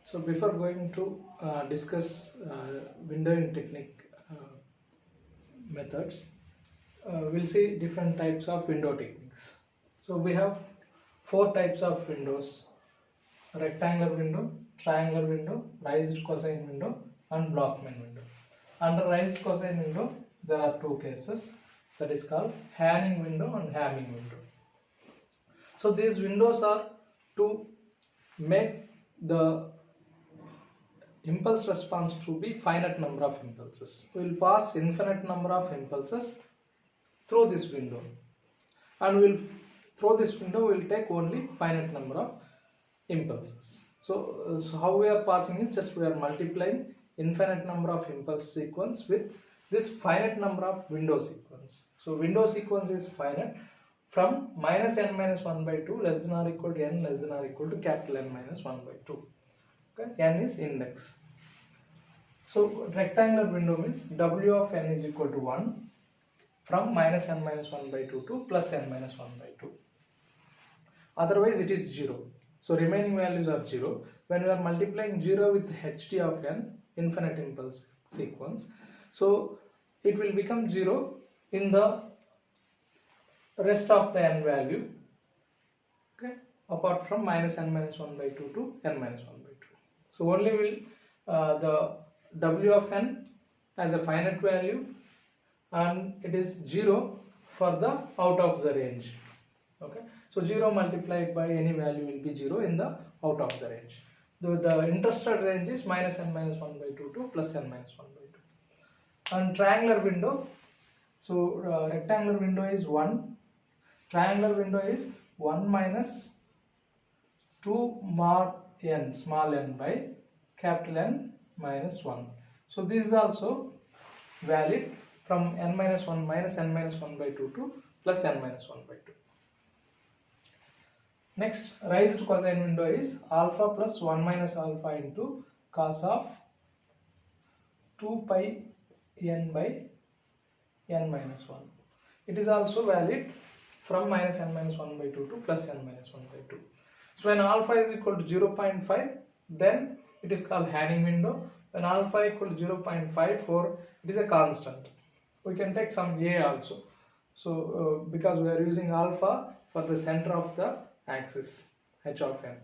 So before going to discuss windowing technique methods, we'll see different types of window techniques. So we have four types of windows: rectangular window, triangular window, raised cosine window, and blockman window. Under raised cosine window, there are two cases, that is called Hanning window and Hamming window. So these windows are to make the impulse response to be finite number of impulses. We will pass infinite number of impulses through this window, and through this window we will take only finite number of impulses. So how we are passing is just we are multiplying infinite number of impulse sequence with this finite number of window sequence. So window sequence is finite from minus n minus 1 by 2 less than or equal to n less than or equal to capital N minus 1 by 2. Okay, n is index. So rectangular window means w of n is equal to 1 from minus n minus 1 by 2 to plus n minus 1 by 2. Otherwise it is 0. So remaining values are 0. When we are multiplying 0 with hd of n, infinite impulse sequence, so it will become 0 in the rest of the n value, okay, apart from minus n minus 1 by 2 to n minus 1 by 2. So only will the w of n as a finite value, and it is 0 for the out of the range. Okay, so 0 multiplied by any value will be 0 in the out of the range. The interested range is minus n minus 1 by 2 to plus n minus 1 by 2. And triangular window, so rectangular window is 1, triangular window is 1 minus 2 mod n small n by capital N minus 1. So this is also valid from n minus 1 minus n minus 1 by 2 to plus n minus 1 by 2. Next, raised cosine window is alpha plus 1 minus alpha into cos of 2 pi n by n minus 1. It is also valid from minus n minus 1 by 2 to plus n minus 1 by 2. So when alpha is equal to 0.5, then it is called Hanning window. When alpha equal to 0.54, it is a constant. We can take some a also. So because we are using alpha for the center of the axis h of n.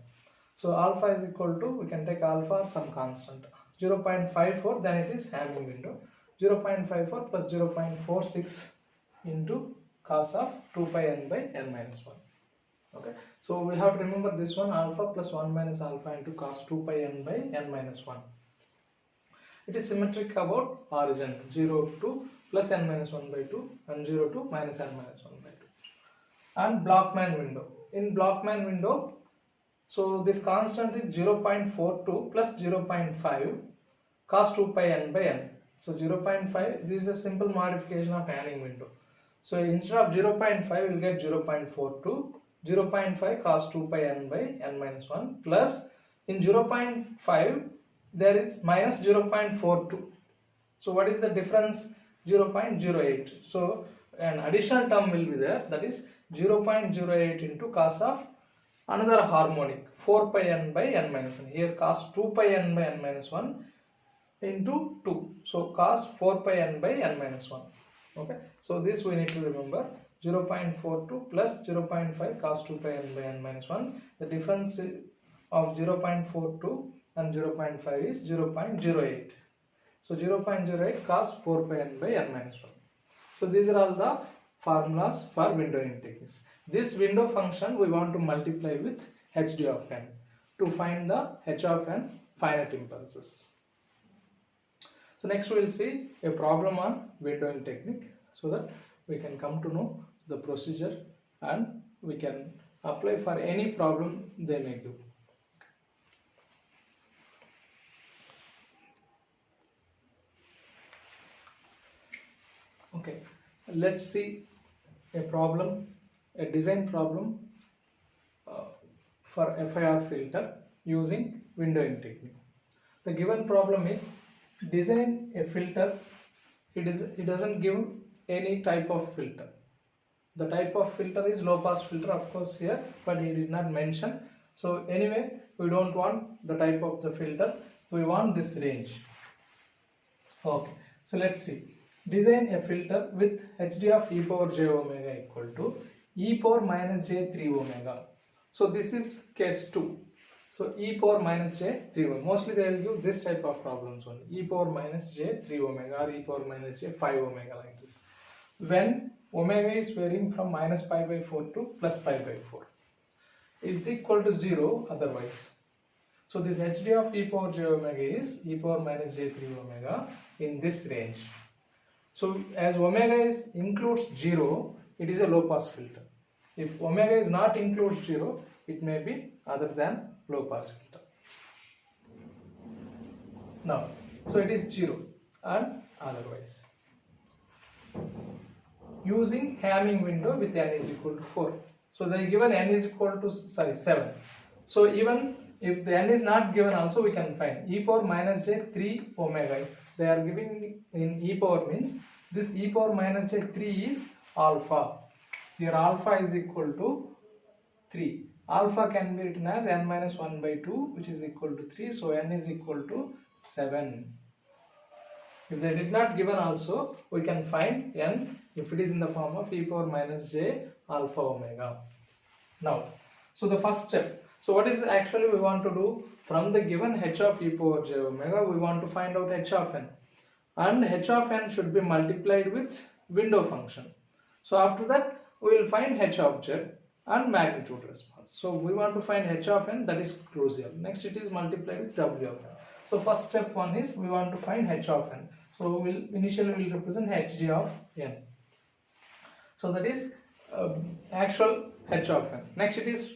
So alpha is equal to, we can take alpha or some constant, 0.54, then it is Hamming window. 0.54 plus 0.46 into cos of 2 pi n by n minus 1. Okay, so we have to remember this one, alpha plus 1 minus alpha into cos 2 pi n by n minus 1. It is symmetric about origin, 0 to plus n minus 1 by 2 and 0 to minus n minus 1 by 2. And blockman window. In blockman window, so this constant is 0.42 plus 0.5 cos 2 pi n by n. So 0.5, this is a simple modification of Hanning window. So instead of 0.5, we will get 0.42, 0.5 cos 2 pi n by n minus 1 plus in 0.5 there is minus 0.42. So what is the difference? 0.08. So an additional term will be there, that is 0.08 into cos of another harmonic 4 pi n by n minus 1. Here cos 2 pi n by n minus 1 into 2. So cos 4 pi n by n minus 1. Okay, so this we need to remember, 0.42 plus 0.5 cos 2 pi n by n minus 1. The difference of 0.42 and 0.5 is 0.08. So 0.08 cos 4 pi n by n minus 1. So these are all the formulas for windowing techniques. This window function we want to multiply with hd of n to find the h of n finite impulses. So next we will see a problem on windowing technique, so that we can come to know the procedure and we can apply for any problem they may give. Okay, let's see a problem, a design problem for FIR filter using windowing technique. The given problem is design a filter. It doesn't give any type of filter. The type of filter is low pass filter, of course, here, but he did not mention. So anyway, we don't want the type of the filter, we want this range. Okay, so let's see. Design a filter with HD of e power j omega equal to e power minus j 3 omega. So this is case 2. So e power minus j 3 omega. Mostly they will give this type of problems only. E power minus j 3 omega or e power minus j 5 omega, like this. When omega is varying from minus pi by 4 to plus pi by 4. It's equal to 0 otherwise. So this HD of e power j omega is e power minus j 3 omega in this range. So as omega includes 0, it is a low pass filter. If omega is not includes 0, it may be other than low pass filter. Now, so it is 0 and otherwise. Using Hamming window with n is equal to 4. So they given n is equal to 7. So even if the n is not given also, we can find e power minus j 3 omega. If they are giving in e power means this e power minus j 3 is alpha. Here alpha is equal to 3. Alpha can be written as n minus 1 by 2, which is equal to 3. So n is equal to 7. If they did not given also, we can find n if it is in the form of e power minus j alpha omega. Now, so the first step. So what is actually we want to do? From the given h of e power j omega, we want to find out h of n. And h of n should be multiplied with window function. So after that, we will find h of z and magnitude response. So we want to find h of n, that is crucial. Next it is multiplied with w of n. So first step one is we want to find h of n. So initially we will represent hd of n. So that is actual h of n. Next it is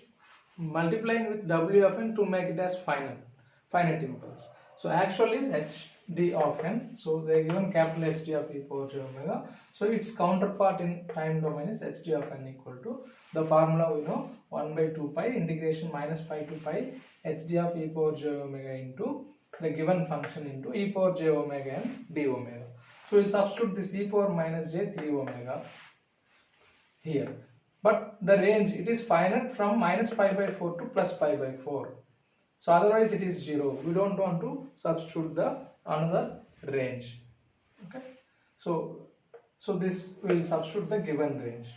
multiplying with w of n to make it as finite impulse. So actual is hd of n. So they given capital hd of e power j omega. So its counterpart in time domain is hd of n equal to the formula we know, 1 by 2 pi integration minus pi to pi hd of e power j omega into the given function into e power j omega and d omega. So we will substitute this e power minus j 3 omega here. But the range, it is finite from minus pi by 4 to plus pi by 4. So otherwise it is 0. We don't want to substitute the another range. Okay. So this will substitute the given range.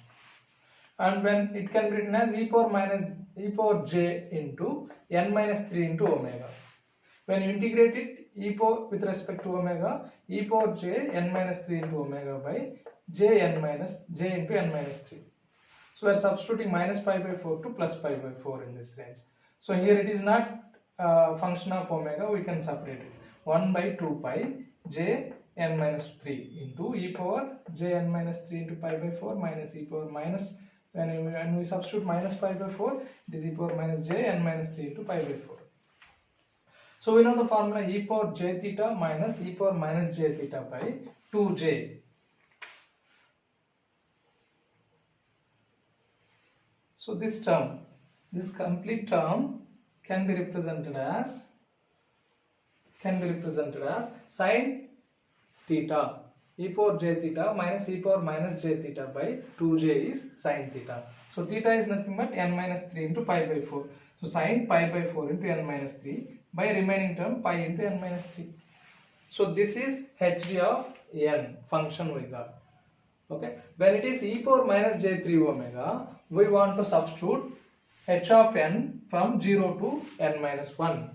And when it can be written as e power j into n minus 3 into omega. When you integrate it, e power with respect to omega, e power j n minus 3 into omega by j into n minus 3. So we are substituting minus pi by 4 to plus pi by 4 in this range. So here it is not function of omega, we can separate it. 1 by 2 pi j n minus 3 into e power j n minus 3 into pi by 4 minus e power minus, when we substitute minus pi by 4, it is e power minus j n minus 3 into pi by 4. So we know the formula e power j theta minus e power minus j theta by 2j. So this term, this complete term can be represented as sin theta, e power j theta minus e power minus j theta by 2j is sin theta. So theta is nothing but n minus 3 into pi by 4. So sin pi by 4 into n minus 3 by remaining term pi into n minus 3. So this is hd of n function we got. Okay. When it is e power minus j 3 omega, we want to substitute h of n from 0 to n minus 1.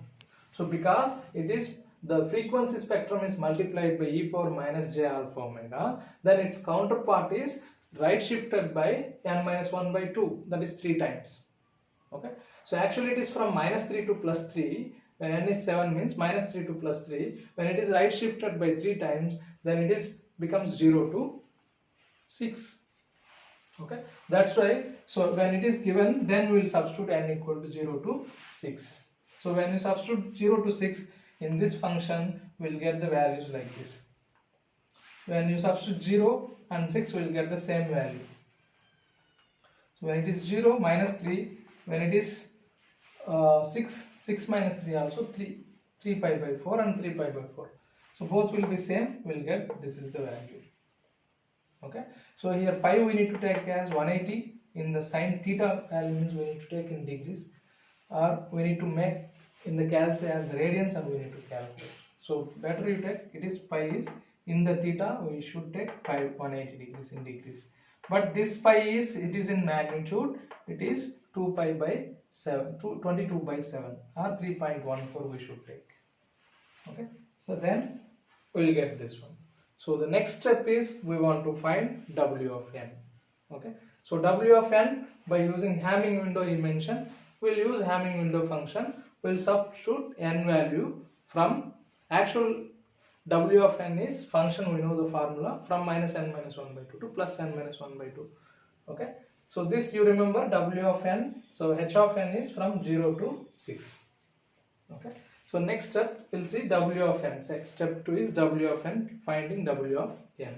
So because it is the frequency spectrum is multiplied by e power minus j alpha omega, then its counterpart is right shifted by n minus 1 by 2, that is 3 times. Okay. So actually it is from minus 3 to plus 3. When n is 7 means minus 3 to plus 3. When it is right shifted by 3 times, then it is becomes 0 to 6. Okay, that's why. So when it is given, then we will substitute n equal to 0 to 6. So when you substitute 0 to 6 in this function, we will get the values like this. When you substitute 0 and 6, we will get the same value. So when it is 0 minus 3, when it is 6 minus 3 also 3 pi by 4 and 3 pi by 4. So both will be same, we will get this is the value. Okay. So here pi we need to take as 180, in the sin theta value means we need to take in degrees. or we need to make in the calc as radians and we need to calculate. So better you take, it is pi is in the theta, we should take pi 180 degrees in degrees. But this pi is, it is in magnitude, it is 2 pi by 7, 22 by 7 or 3.14 we should take. Okay, so then we will get this one. So the next step is we want to find W of n. Okay, so W of n by using Hamming window he mentioned, we'll use Hamming window function. We'll substitute n value from actual W of n is function, we know the formula, from minus n minus 1 by 2 to plus n minus 1 by 2. Okay, so this you remember W of n, so h of n is from 0 to 6. Okay, so next step we'll see W of n. Step 2 is W of n, finding W of n.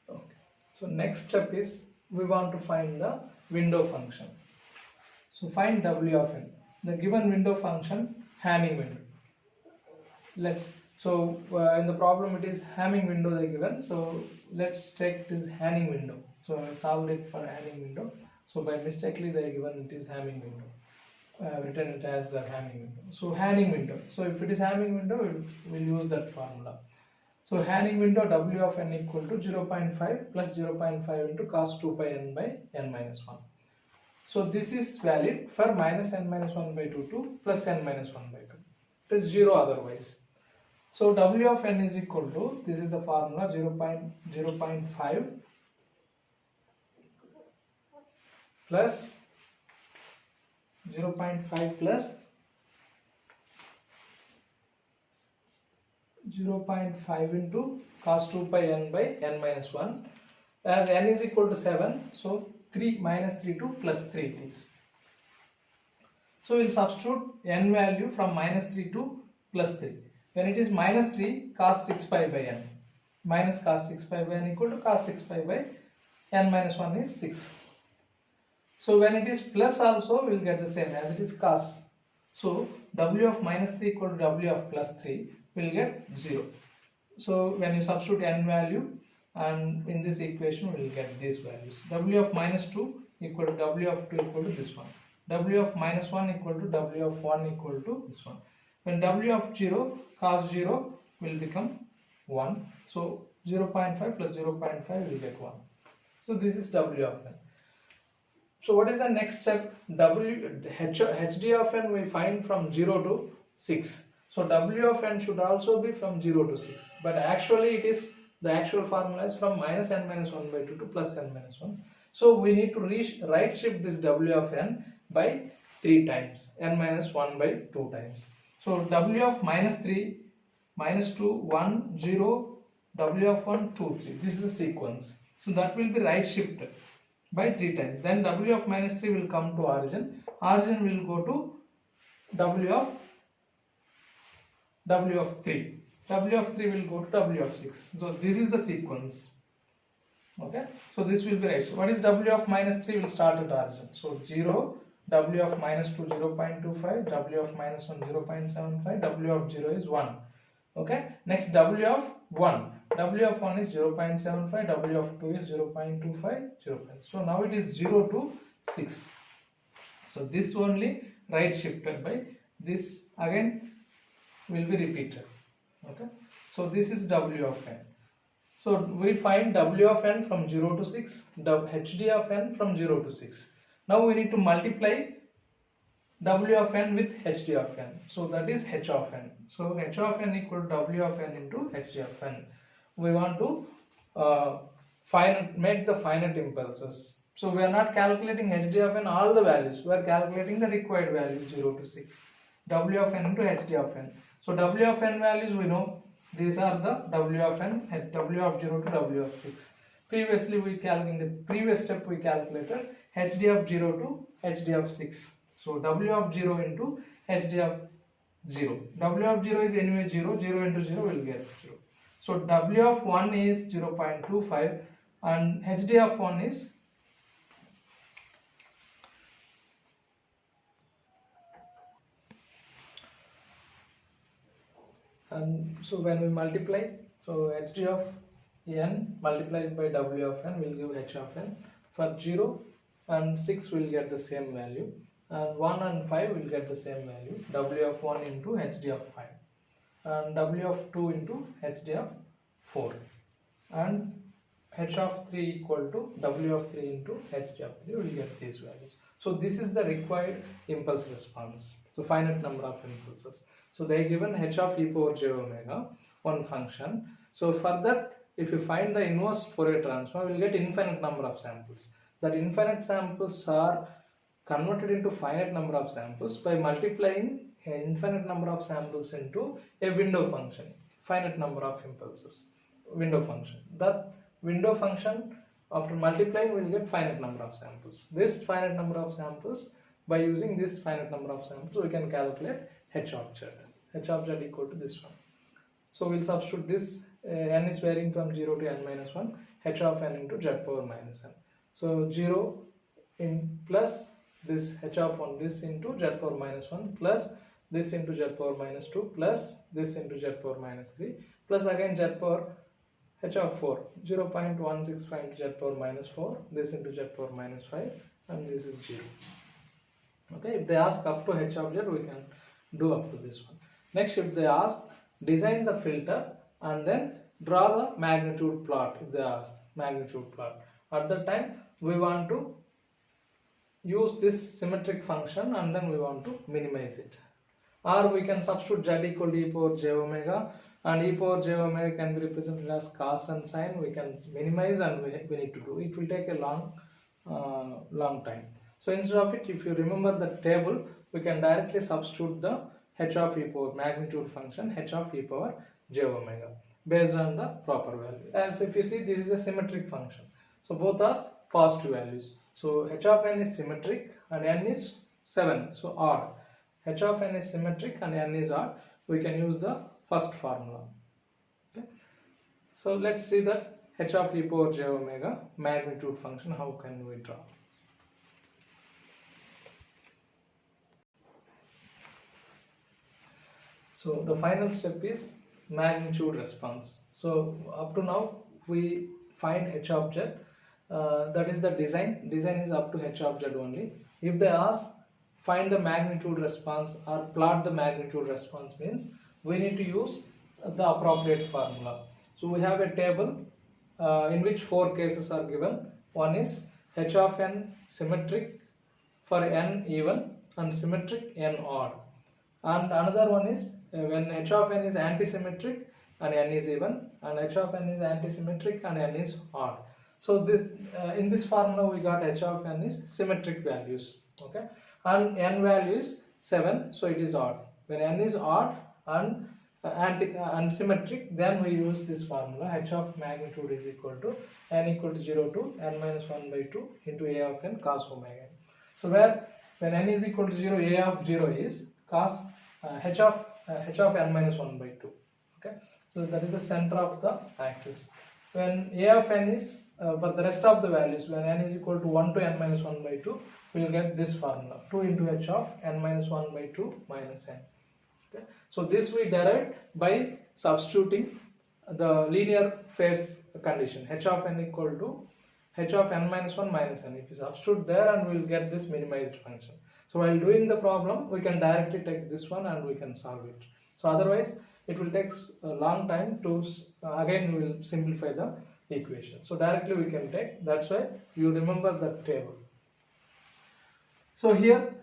Okay, so next step is we want to find the window function. So find W of n. The given window function, Hamming window. In the problem it is Hamming window they given. So let's take this Hamming window. So I solved it for Hamming window. So by mistakenly they given it is Hamming window. Written it as a Hamming window. So Hamming window. So if it is Hamming window, we'll use that formula. So Hamming window W of n equal to 0.5 plus 0.5 into cos 2 pi n by n minus 1. So this is valid for minus n minus 1 by 2 to plus n minus 1 by 2. It is 0 otherwise. So W of n is equal to, this is the formula, 0.5 plus 0.5 plus 0.5 into cos 2 pi n by n minus 1. As n is equal to 7, so 3 minus 3 to plus 3 it is. So we will substitute n value from minus 3 to plus 3. When it is minus 3, cos 6 pi by n. Minus cos 6 pi by n equal to cos 6 pi by n minus 1 is 6. So when it is plus also, we will get the same as it is cos. So W of minus 3 equal to W of plus 3, we will get 0. So when you substitute n value, and in this equation we will get these values. W of minus 2 equal to W of 2 equal to this one. W of minus 1 equal to W of 1 equal to this one. When W of 0, cos 0 will become 1. So 0.5 plus 0.5 will get 1. So this is W of n. So what is the next step? HD of n we find from 0 to 6. So W of n should also be from 0 to 6. But actually it is, the actual formula is from minus n minus 1 by 2 to plus n minus 1. So we need to right shift this W of n by 3 times, n minus 1 by 2 times. So W of minus 3, minus 2, 1, 0, W of 1, 2, 3. This is the sequence. So that will be right shifted by 3 times. Then W of minus 3 will come to origin. Origin will go to W of 3. W of 3 will go to W of 6. So this is the sequence. Okay. So this will be right. So what is W of minus 3 will start at origin. So 0, W of minus 2 0.25, W of minus 1 0.75, W of 0 is 1. Okay. Next W of 1. W of 1 is 0.75, W of 2 is 0.25, 0. So now it is 0 to 6. So this only right shifted by this again will be repeated. Okay. So this is W of n. So we find W of n from 0 to 6, HD of n from 0 to 6. Now we need to multiply W of n with HD of n. So that is H of n. So H of n equal to W of n into HD of n. We want to make the finite impulses. So we are not calculating HD of n all the values. We are calculating the required values 0 to 6. W of n into HD of n. So W of n values we know. These are the W of n, W of 0 to W of 6. Previously in the previous step we calculated HD of 0 to HD of 6. So W of 0 into HD of 0. W of 0 is anyway 0. 0 into 0 will get 0. So W of 1 is 0.25 and HD of 1 is and so when we multiply, so HD of n multiplied by w of n will give h of n. For 0 and 6 will get the same value, and 1 and 5 will get the same value, w of 1 into hd of 5, and w of 2 into hd of 4, and h of 3 equal to w of 3 into hd of 3 will get these values. So this is the required impulse response. So finite number of impulses. So they are given h of e power j omega, one function. So for that, if you find the inverse Fourier transform, we will get infinite number of samples. That infinite samples are converted into finite number of samples by multiplying an infinite number of samples into a window function, finite number of impulses, window function. That window function, after multiplying, we will get finite number of samples. This finite number of samples, by using this finite number of samples, we can calculate h of z. h of z equal to this one. So we will substitute this, n is varying from 0 to n minus 1, h of n into z power minus n. So 0 in plus this h of 1, this into z power minus 1, plus this into z power minus 2, plus this into z power minus 3, plus again z power h of 4, 0.165 into z power minus 4, this into z power minus 5, and this is 0. Okay, if they ask up to h of z, we can do up to this one. Next, if they ask design the filter and then draw the magnitude plot, if they ask magnitude plot, at that time we want to use this symmetric function and then we want to minimize it, or we can substitute z equal to e power j omega, and e power j omega can be represented as cos and sine. We can minimize, and we need to do it will take a long time. So instead of it, if you remember the table, we can directly substitute the h of e power magnitude function, h of e power j omega, based on the proper value. As if you see, this is a symmetric function, so both are positive values. So h of n is symmetric and n is 7, so odd. H of n is symmetric and n is odd. We can use the first formula. Okay. So let's see that h of e power j omega magnitude function, how can we draw? So the final step is magnitude response. So up to now we find h of z, that is the design is up to h of z only. If they ask find the magnitude response or plot the magnitude response, means we need to use the appropriate formula. So we have a table in which 4 cases are given. One is h of n symmetric for n even and symmetric n odd, and another one is when h of n is antisymmetric and n is even, and h of n is antisymmetric and n is odd. So this in this formula we got h of n is symmetric values, okay, and n value is 7, so it is odd. When n is odd and symmetric, then we use this formula, h of magnitude is equal to n equal to 0 to n minus 1 by 2 into a of n cos omega. So where when n is equal to 0, a of 0 is cos h of n minus 1 by 2. Okay, so that is the center of the axis. When a of n is for the rest of the values, when n is equal to 1 to n minus 1 by 2, we will get this formula, 2 into h of n minus 1 by 2 minus n. Okay, so this we derived by substituting the linear phase condition, h of n equal to h of n minus 1 minus n. If you substitute there, and we will get this minimized function. So while doing the problem, we can directly take this one and we can solve it. So otherwise it will take a long time to again we will simplify the equation. So directly we can take, that's why you remember the table. So here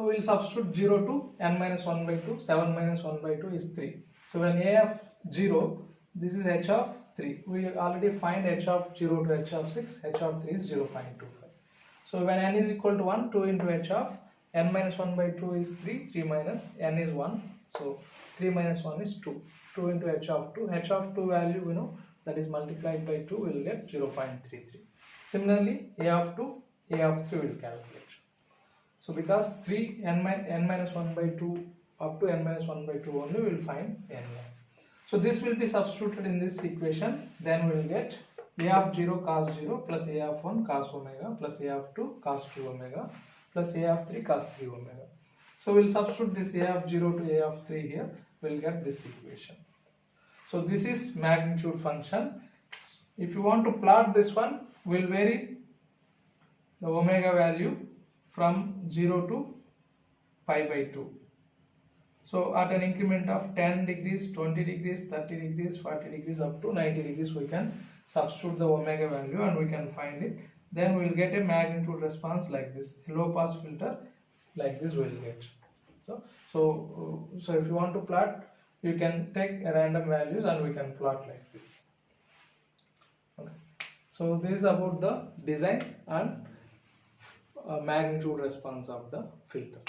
we will substitute 0 to n minus 1 by 2, 7 minus 1 by 2 is 3. So when a of 0, this is h of 3. We already find h of 0 to h of 6, h of 3 is 0.25. So when n is equal to 1, 2 into h of n minus 1 by 2 is 3, 3 minus n is 1. So 3 minus 1 is 2, 2 into h of 2. H of 2 value we know, that is multiplied by 2, we will get 0.33. Similarly, a of 2, a of 3 will calculate. So because 3 n minus 1 by 2 up to n minus 1 by 2 only, we will find n. So this will be substituted in this equation, then we will get a of 0 cos 0 plus a of 1 cos omega plus a of 2 cos 2 omega plus a of 3 cos 3 omega. So we will substitute this a of 0 to a of 3 here, we will get this equation. So this is magnitude function. If you want to plot this one, we'll vary the omega value from 0 to pi by 2. So at an increment of 10 degrees, 20 degrees, 30 degrees, 40 degrees up to 90 degrees, we can substitute the omega value and we can find it. Then we will get a magnitude response like this. A low pass filter like this we will get. So if you want to plot, you can take random values and we can plot like this. Okay. So this is about the design and magnitude response of the filter.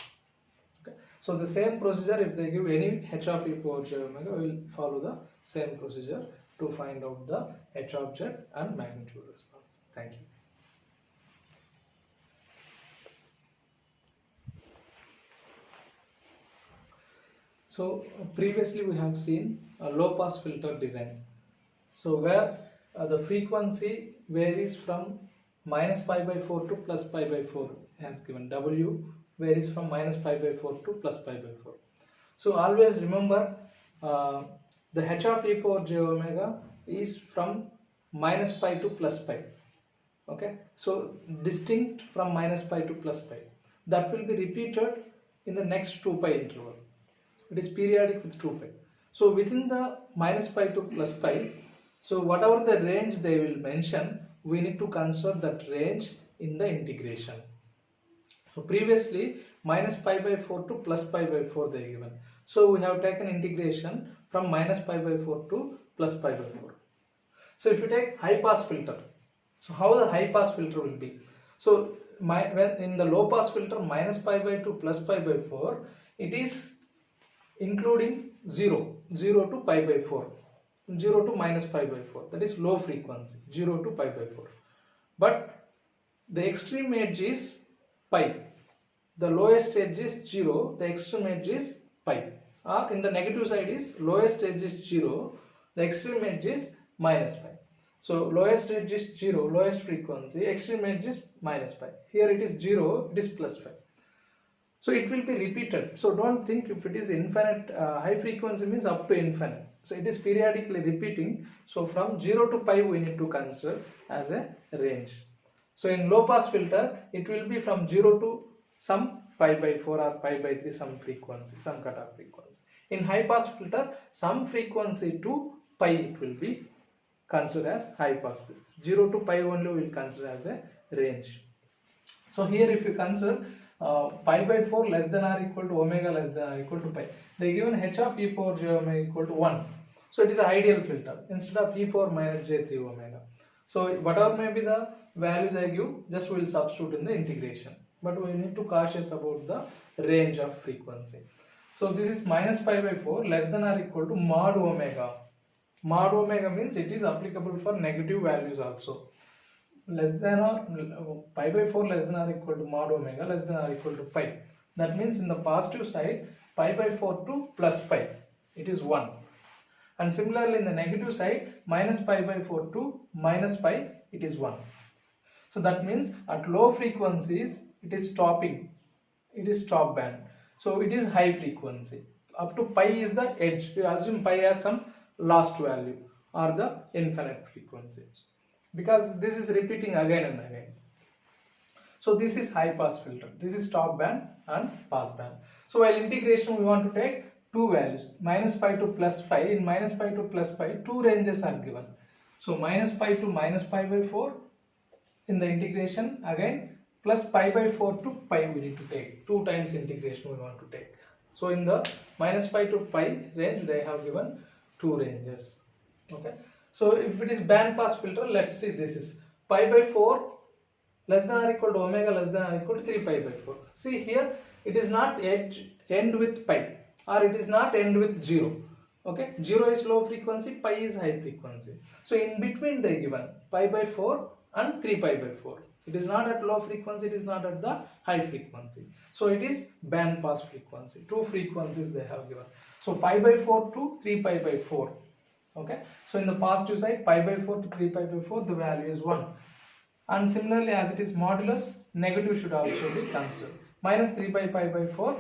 Okay. So the same procedure, if they give any h of e power j omega, we will follow the same procedure to find out the h of z and magnitude response. Thank you. So previously we have seen a low pass filter design. So where the frequency varies from minus pi by 4 to plus pi by 4 as given. W varies from minus pi by 4 to plus pi by 4. So always remember the h of e power j omega is from minus pi to plus pi. Okay, so distinct from minus pi to plus pi. That will be repeated in the next 2 pi interval. It is periodic with 2 pi. So within the minus pi to plus pi, so whatever the range they will mention, we need to consider that range in the integration. So previously minus pi by 4 to plus pi by 4 they are given. So we have taken integration from minus pi by 4 to plus pi by 4. So if you take high pass filter, so how the high pass filter will be? So when in the low pass filter minus pi by 2 plus pi by 4, it is including 0 to pi by 4, 0 to minus pi by 4, that is low frequency, 0 to pi by 4. But the extreme edge is pi, the lowest edge is 0, the extreme edge is pi, or in the negative side is lowest edge is 0, the extreme edge is minus pi. So lowest edge is 0, lowest frequency, extreme edge is minus pi. Here it is 0, it is plus pi. So it will be repeated. So don't think if it is infinite, high frequency means up to infinite. So it is periodically repeating. So from 0 to pi we need to consider as a range. So in low pass filter it will be from 0 to some pi by 4 or pi by 3 some frequency, some cutoff frequency. In high pass filter some frequency to pi it will be considered as high pass filter. 0 to pi only we will consider as a range. So here if you consider pi by 4 less than or equal to omega less than or equal to pi, they given h of e power j omega equal to 1. So it is an ideal filter instead of e power minus j3 omega. So whatever may be the value they give, just we will substitute in the integration. But we need to cautious about the range of frequency. So this is minus pi by 4 less than or equal to mod omega. Mod omega means it is applicable for negative values also. Less than or pi by 4 less than or equal to mod omega less than or equal to pi. That means in the positive side pi by 4 to plus pi it is 1, and similarly in the negative side minus pi by 4 to minus pi it is 1. So that means at low frequencies it is stopping, it is stop band. So it is high frequency. Up to pi is the edge. You assume pi has some last value or the infinite frequency, because this is repeating again and again. So this is high pass filter, this is stop band and pass band. So while integration we want to take two values, minus pi to plus pi. In minus pi to plus pi two ranges are given. So minus pi to minus pi by 4 in the integration, again plus pi by 4 to pi we need to take, 2 times integration we want to take. So in the minus pi to pi range they have given 2 ranges. Okay. So if it is band pass filter, let's see, this is pi by 4 less than or equal to omega less than or equal to 3 pi by 4. See here it is not end with pi or it is not end with 0. Okay, 0 is low frequency, pi is high frequency. So in between they given pi by 4 and 3 pi by 4. It is not at low frequency, it is not at the high frequency. So it is band pass frequency. 2 frequencies they have given. So pi by 4 to 3 pi by 4. Okay, so in the positive side pi by 4 to 3 pi by 4 the value is 1, and similarly as it is modulus negative should also be considered, minus 3 pi by 4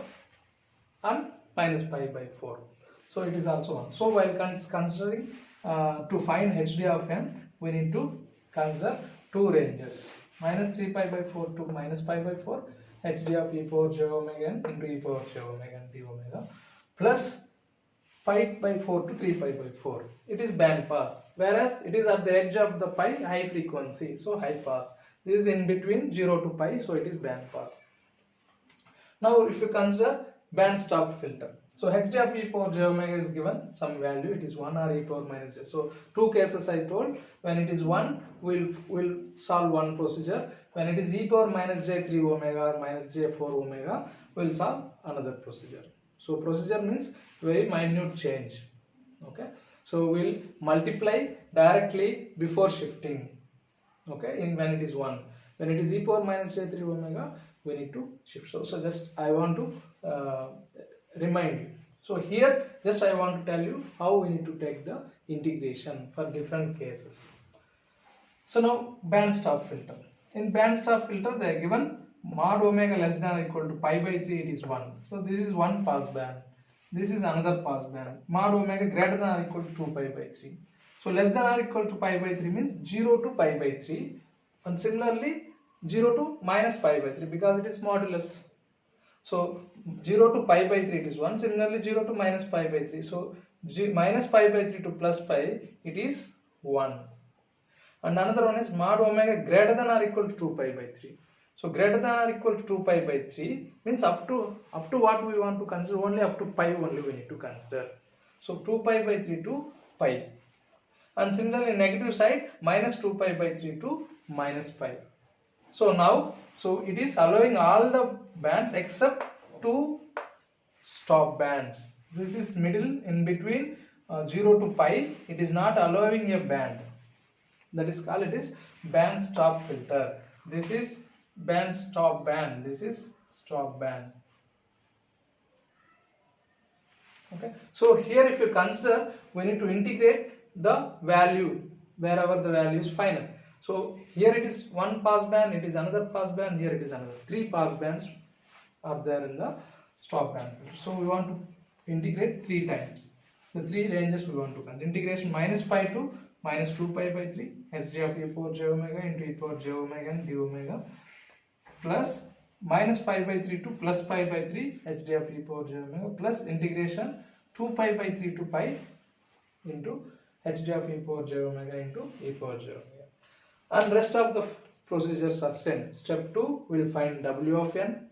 and minus pi by 4, so it is also 1. So while considering to find HD of n, we need to consider two ranges, minus 3 pi by 4 to minus pi by 4, hd of e power j omega n into e power j omega n d omega, plus pi by 4 to 3 pi by 4. It is band pass, whereas it is at the edge of the pi, high frequency, so high pass. This is in between 0 to pi, so it is band pass. Now if you consider band stop filter, so hd of e power j omega is given some value, it is 1 or e power minus j. So two cases I told. When it is 1, we'll solve one procedure. When it is e power minus j 3 omega or minus j 4 omega, we'll solve another procedure. So procedure means very minute change. Okay, so we'll multiply directly before shifting. Okay, in when it is 1, when it is e power minus j 3 omega, we need to shift. So just I want to remind you. So here just I want to tell you how we need to take the integration for different cases. So now band stop filter. In band stop filter they are given mod omega less than or equal to pi by 3, it is 1. So this is one pass band. This is another pass band. Mod omega greater than or equal to 2 pi by 3. So less than or equal to pi by 3 means 0 to pi by 3, and similarly 0 to minus pi by 3 because it is modulus. So 0 to pi by 3 it is 1, similarly 0 to minus pi by 3. So minus pi by 3 to plus pi, it is 1. And another one is mod omega greater than or equal to 2 pi by 3. So greater than or equal to 2 pi by 3 means up to what we want to consider, only up to pi only we need to consider. So 2 pi by 3 to pi. And similarly negative side minus 2 pi by 3 to minus pi. So now, so it is allowing all the bands except two stop bands. This is middle in between 0 to pi. It is not allowing a band. That is called, it is band stop filter. This is band stop band. This is stop band. Okay. So here if you consider, we need to integrate the value wherever the value is final. So here it is one pass band, it is another pass band, here it is another. 3 pass bands are there in the stop band. So we want to integrate 3 times. So 3 ranges we want to consider. Integration minus pi to minus 2 pi by 3 hd of e power j omega into e power j omega and d omega, plus minus pi by 3 to plus pi by 3 hd of e power j omega, plus integration 2 pi by 3 to pi into hd of e power j omega into e power j omega. And rest of the procedures are same. Step 2, we will find w of n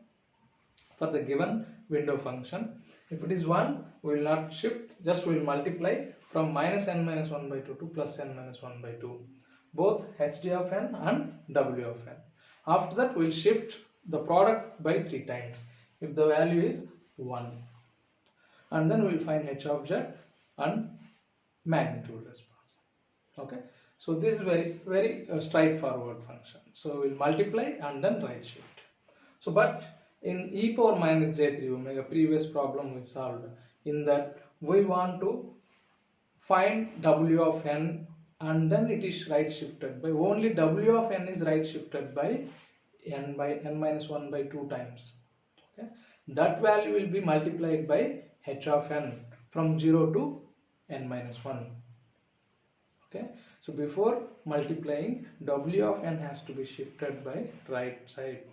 for the given window function. If it is 1, we will not shift, just we will multiply from minus n minus 1 by 2 to plus n minus 1 by 2, both hd of n and w of n. After that we will shift the product by 3 times if the value is 1, and then we will find h of z and magnitude response. Okay, so this is very straightforward function. So we will multiply and then right shift. So but in e power minus j3 omega, previous problem we solved, in that we want to find w of n and then it is right shifted by, only w of n is right shifted by n minus 1 by 2 times. Okay, that value will be multiplied by h of n from 0 to n minus 1. Okay, so before multiplying, w of n has to be shifted by right side.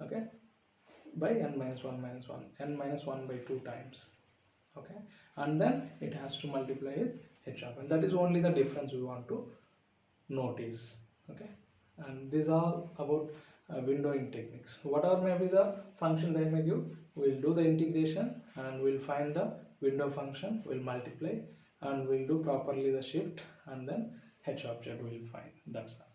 Okay, by n minus 1 minus 1, n minus 1 by 2 times. Okay, and then it has to multiply with h of n. That is only the difference we want to notice. Okay, and these are about windowing techniques. Whatever may be the function they may give, we will do the integration and we will find the window function, we will multiply and we will do properly the shift, and then h of z we will find. That's all.